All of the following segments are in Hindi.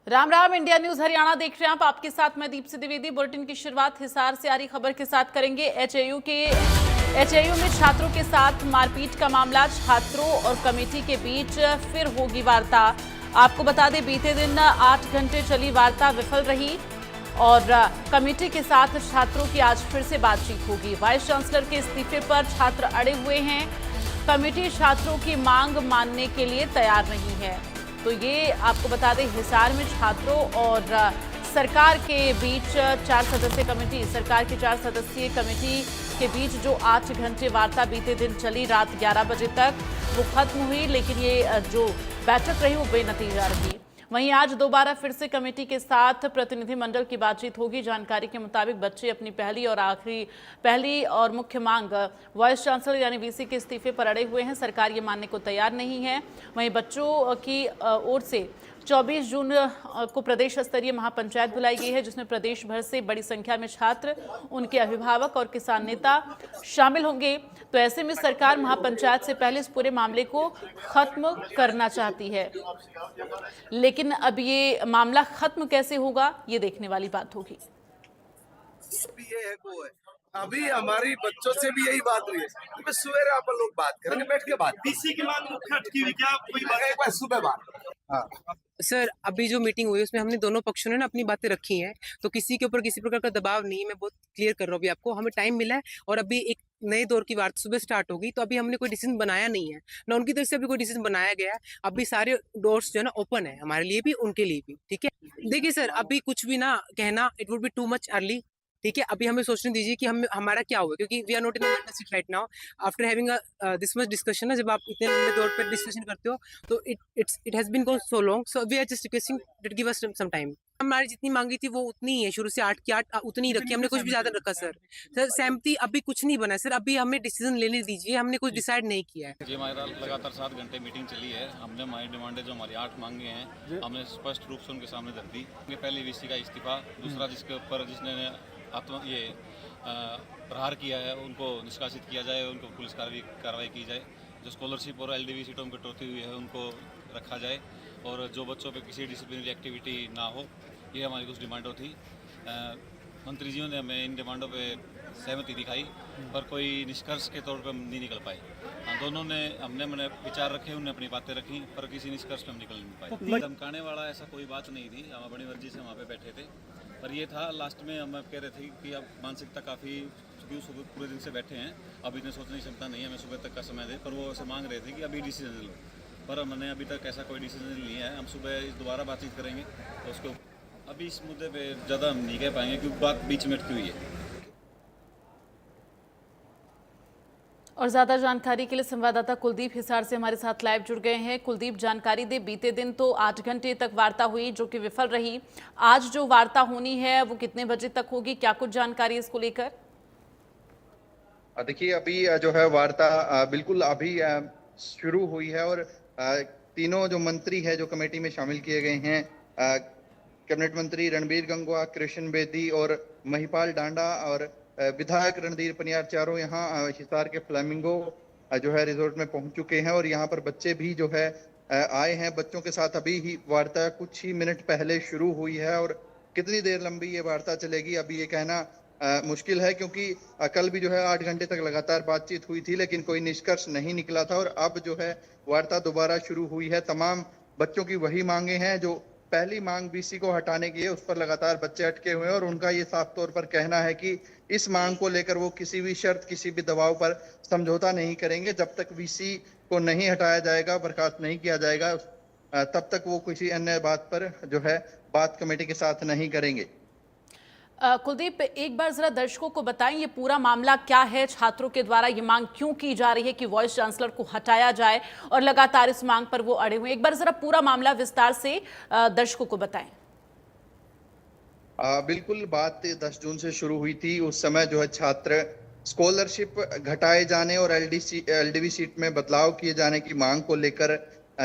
राम राम। इंडिया न्यूज हरियाणा देख रहे हैं आप। आपके साथ मैं दीप्ति द्विवेदी। बुलेटिन की शुरुआत हिसार से आ रही खबर के साथ करेंगे। एचएयू में छात्रों के साथ मारपीट का मामला, छात्रों और कमेटी के बीच फिर होगी वार्ता। आपको बता दें, बीते दिन 8 घंटे चली वार्ता विफल रही और कमेटी के साथ छात्रों की आज फिर से बातचीत होगी। वाइस चांसलर के इस्तीफे पर छात्र अड़े हुए हैं। कमेटी छात्रों की मांग मानने के लिए तैयार नहीं है। तो ये आपको बता दें, हिसार में छात्रों और सरकार के बीच 4 सदस्यीय कमेटी, सरकार की 4 सदस्यीय कमेटी के बीच जो 8 घंटे वार्ता बीते दिन चली, रात 11 बजे तक वो खत्म हुई, लेकिन ये जो बैठक रही वो बेनतीजा रही। वहीं आज दोबारा फिर से कमेटी के साथ प्रतिनिधिमंडल की बातचीत होगी। जानकारी के मुताबिक बच्चे अपनी पहली और मुख्य मांग वाइस चांसलर यानी वीसी के इस्तीफे पर अड़े हुए हैं। सरकार ये मानने को तैयार नहीं है। वहीं बच्चों की ओर से 24 जून को प्रदेश स्तरीय महापंचायत बुलाई गई है, जिसमें प्रदेश भर से बड़ी संख्या में छात्र, उनके अभिभावक और किसान नेता शामिल होंगे। तो ऐसे में सरकार महापंचायत से पहले इस पूरे मामले को खत्म करना चाहती है, लेकिन अब ये मामला खत्म कैसे होगा, ये देखने वाली बात होगी। अभी हमारी बच्चों से भी यही बात हुई है। सवेरे आप लोग बात करेंगे, बैठ के बात। बीसी की मांग मुख्य अटकी हुई, क्या कोई बात? एक बार सुबह बात। हाँ सर, अभी जो मीटिंग हुई उसमें हमने दोनों पक्षों ने ना अपनी बातें रखी हैं, तो किसी के ऊपर किसी प्रकार का दबाव नहीं है। मैं बहुत क्लियर कर रहा हूँ अभी आपको। हमें टाइम मिला है और अभी एक नए दौर की वार्ता सुबह स्टार्ट होगी, तो अभी हमने कोई डिसीजन बनाया नहीं है, ना उनकी तरफ से अभी कोई डिसीजन बनाया गया है। अभी सारे डोर्स जो है ना ओपन है, हमारे लिए भी उनके लिए भी। ठीक है, देखिए सर, अभी कुछ भी ना कहना, it would be too much early. ठीक है, अभी हमें सोचने दीजिए कि हम हमारा क्या हुआ, क्योंकि we are not in the mental state right now after having this much discussion. जब आप इतने लंबे दौर पर डिस्कशन करते हो तो it has been gone so long, so we are just requesting that give us some time. हमारी जितनी मांगी थी वो उतनी ही है, शुरू से 8 की 8 उतनी ही रखी, हमने कुछ भी ज्यादा रखा सर। सहमति अभी कुछ नहीं बना है सर, अभी हमें डिसीजन लेने दीजिए, हमने कुछ डिसाइड नहीं किया है। जी, हमारा लगातार 7 घंटे मीटिंग चली है। हमने हमारी डिमांडें जो हमारी 8 मांगे हैं, हमने स्पष्ट रूप से उनके सामने रख दी। पहले वीसी का इस्तीफा, दूसरा जिसके ऊपर जिसने प्रहार किया है उनको निष्कासित किया जाए, उनको पुलिस कार्रवाई की जाए। जो स्कॉलरशिप और एलडीवी सीटों में कटौती हुई है उनको रखा जाए, और जो बच्चों पे किसी डिसिप्लिनरी एक्टिविटी ना हो, ये हमारी कुछ डिमांडों थी। मंत्री जी ने हमें इन डिमांडों पे सहमति दिखाई, पर कोई निष्कर्ष के तौर पर हम नहीं निकल पाए। दोनों ने हमने विचार रखे, उन्होंने अपनी बातें रखी, पर किसी निष्कर्ष पे हम निकल नहीं पाए। धमकाने वाला ऐसा कोई बात नहीं थी, हम बड़ी मर्जी से वहाँ पे बैठे थे। पर ये था लास्ट में हम कह रहे थे कि अब मानसिकता काफ़ी, क्योंकि सुबह पूरे दिन से बैठे हैं, अब इतने सोचने की क्षमता नहीं है, हमें सुबह तक का समय दे। पर वो ऐसे मांग रहे थे कि अभी डिसीजन लो, पर हमने अभी तक ऐसा कोई डिसीजन नहीं लिया है। हम सुबह दोबारा बातचीत करेंगे, तो उसको अभी इस मुद्दे पे ज़्यादा हम नहीं कह पाएंगे, क्योंकि बात बीच में अटकी हुई है। और ज्यादा जानकारी के लिए संवाददाता कुलदीप हिसार से हमारे साथ लाइव जुड़ गए हैं। कुलदीप, जानकारी दे, बीते दिन तो 8 घंटे तक वार्ता हुई जो कि विफल रही। आज जो वार्ता होनी है वो कितने बजे तक होगी, क्या कुछ जानकारी इसको लेकर? देखिए, अभी जो है वार्ता बिल्कुल अभी शुरू हुई है, और तीनों जो मंत्री है जो कमेटी में शामिल किए गए हैं, कैबिनेट मंत्री रणबीर गंगवा, कृष्ण बेदी और महिपाल डांडा और विधायक रणधीर पनियार, चारों यहाँ हिसार के फ्लेमिंगो जो है रिजोर्ट में पहुंच चुके हैं। और यहाँ पर बच्चे भी जो है आए हैं। बच्चों के साथ अभी ही वार्ता कुछ ही मिनट पहले शुरू हुई है, और कितनी देर लंबी ये वार्ता चलेगी अभी ये कहना मुश्किल है, क्योंकि कल भी जो है 8 घंटे तक लगातार बातचीत हुई थी, लेकिन कोई निष्कर्ष नहीं निकला था। और अब जो है वार्ता दोबारा शुरू हुई है। तमाम बच्चों की वही मांगे हैं। जो पहली मांग बीसी को हटाने की है, उस पर लगातार बच्चे अटके हुए हैं, और उनका ये साफ तौर पर कहना है कि इस मांग को लेकर वो किसी भी शर्त, किसी भी दबाव पर समझौता नहीं करेंगे। जब तक वीसी को नहीं हटाया जाएगा, बर्खास्त नहीं किया जाएगा, तब तक वो किसी अन्य बात पर जो है बात कमेटी के साथ नहीं करेंगे। कुलदीप, एक बार जरा दर्शकों को बताएं ये पूरा मामला क्या है, छात्रों के द्वारा ये मांग क्यों की जा रही है कि वाइस चांसलर को हटाया जाए, और लगातार इस मांग पर वो अड़े हुए। एक बार जरा पूरा मामला विस्तार से दर्शकों को बताएं। बिल्कुल, बात 10 जून से शुरू हुई थी। उस समय जो है छात्र स्कॉलरशिप घटाए जाने और एलडीवी सीट में बदलाव किए जाने की मांग को लेकर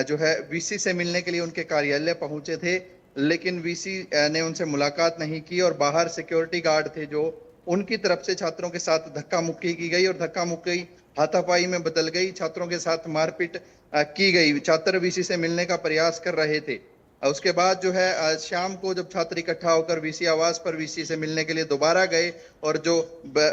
जो है वीसी से मिलने के लिए उनके कार्यालय पहुंचे थे, लेकिन वीसी ने उनसे मुलाकात नहीं की, और बाहर सिक्योरिटी गार्ड थे जो उनकी तरफ से छात्रों के साथ धक्का मुक्की की गई, और धक्का मुक्की हाथापाई में बदल गई। छात्रों के साथ मारपीट की गई। छात्र वीसी से मिलने का प्रयास कर रहे थे। उसके बाद जो है शाम को जब छात्र इकट्ठा होकर वीसी आवास पर वीसी से मिलने के लिए दोबारा गए और जो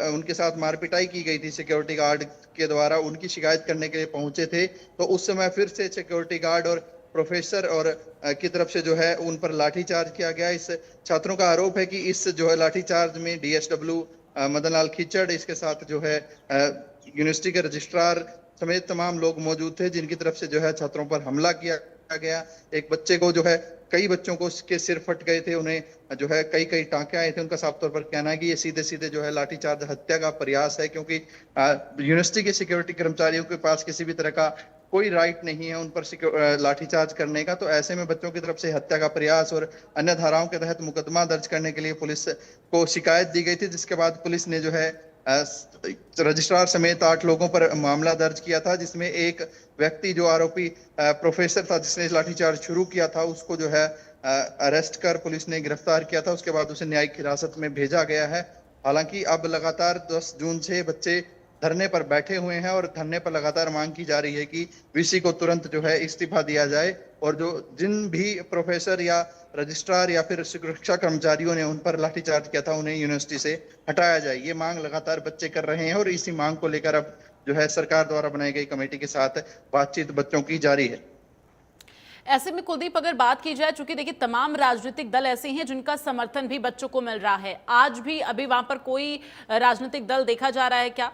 उनके साथ मारपिटाई की गई थी सिक्योरिटी गार्ड के द्वारा, उनकी शिकायत करने के लिए पहुंचे थे, तो उस समय फिर से सिक्योरिटी गार्ड और प्रोफेसर और की तरफ से जो है उन पर लाठीचार्ज किया गया। इस छात्रों का आरोप है कि इस जो है लाठीचार्ज में डीएसडब्ल्यू मदन लाल खिचड़, इसके साथ जो है यूनिवर्सिटी के रजिस्ट्रार समेत तमाम लोग मौजूद थे, जिनकी तरफ से जो है छात्रों पर हमला किया गया। एक बच्चे को जो है, कई बच्चों को उसके सिर फट गए थे, उन्हें जो है कई कई टांके आए थे। उनका साफ तौर पर कहना है कि ये सीधे सीधे जो है लाठीचार्ज हत्या का प्रयास है, क्योंकि यूनिवर्सिटी के सिक्योरिटी कर्मचारियों के पास किसी भी तरह का कोई राइट नहीं है उन पर लाठीचार्ज करने का। तो ऐसे में बच्चों की तरफ से हत्या का प्रयास और अन्य धाराओं के तहत मुकदमा दर्ज करने के लिए पुलिस को शिकायत दी गई थी, जिसके बाद पुलिस ने जो है रजिस्ट्रार समेत 8 लोगों पर मामला दर्ज किया था, जिसमें एक व्यक्ति जो आरोपी प्रोफेसर था जिसने लाठीचार्ज शुरू किया था, उसको जो है अरेस्ट कर पुलिस ने गिरफ्तार किया था। उसके बाद उसे न्यायिक हिरासत में भेजा गया है। हालांकि अब लगातार 10 जून से बच्चे धरने पर बैठे हुए हैं और धरने पर लगातार मांग की जा रही है कि वीसी को तुरंत जो है इस्तीफा दिया जाए और जो जिन भी प्रोफेसर या रजिस्ट्रार या फिर सुरक्षा कर्मचारियों ने उन पर लाठीचार्ज किया था उन्हें यूनिवर्सिटी से हटाया जाए। ये मांग लगातार बच्चे कर रहे हैं और इसी मांग को लेकर अब जो है सरकार द्वारा बनाई गई कमेटी के साथ बातचीत बच्चों की जारी है। ऐसे में कुलदीप, अगर बात की जाए, चूंकि देखिए तमाम राजनीतिक दल ऐसे हैं जिनका समर्थन भी बच्चों को मिल रहा है, आज भी अभी वहां पर कोई राजनीतिक दल देखा जा रहा है क्या?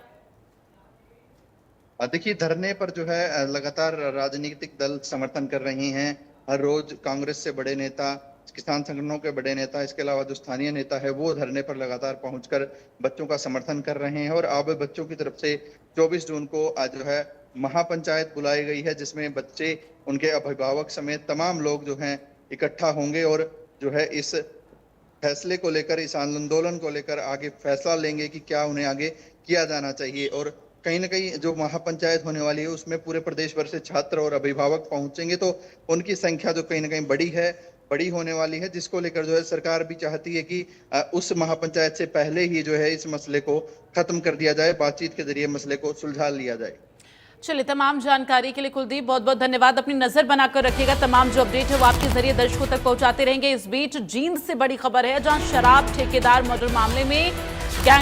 देखिए, धरने पर जो है लगातार राजनीतिक दल समर्थन कर रहे हैं। हर रोज कांग्रेस से बड़े नेता, किसान संगठनों के बड़े नेता, इसके अलावा जो स्थानीय नेता है वो धरने पर लगातार पहुंचकर बच्चों का समर्थन कर रहे हैं। और अब बच्चों की तरफ से 24 जून को आज जो है महापंचायत बुलाई गई है, जिसमें बच्चे, उनके अभिभावक समेत तमाम लोग जो हैं इकट्ठा होंगे और जो है इस फैसले को लेकर, इस आंदोलन को लेकर आगे फैसला लेंगे कि क्या उन्हें आगे किया जाना चाहिए। और कहीं ना कहीं जो महापंचायत होने वाली है उसमें पूरे प्रदेश भर से छात्र और अभिभावक पहुंचेंगे, तो उनकी संख्या जो कहीं ना कहीं बड़ी होने वाली है, जिसको लेकर जो है सरकार भी चाहती है कि उस महापंचायत से पहले ही जो है इस मसले को खत्म कर दिया जाए, बातचीत के जरिए मसले को सुलझा लिया जाए। चलिए, तमाम जानकारी के लिए कुलदीप बहुत बहुत धन्यवाद। अपनी नजर बनाकर रखिएगा, तमाम जो अपडेट है वो आपके जरिए दर्शकों तक पहुंचाते रहेंगे। इस बीच जींद से बड़ी खबर है, जहां शराब ठेकेदार मर्डर मामले में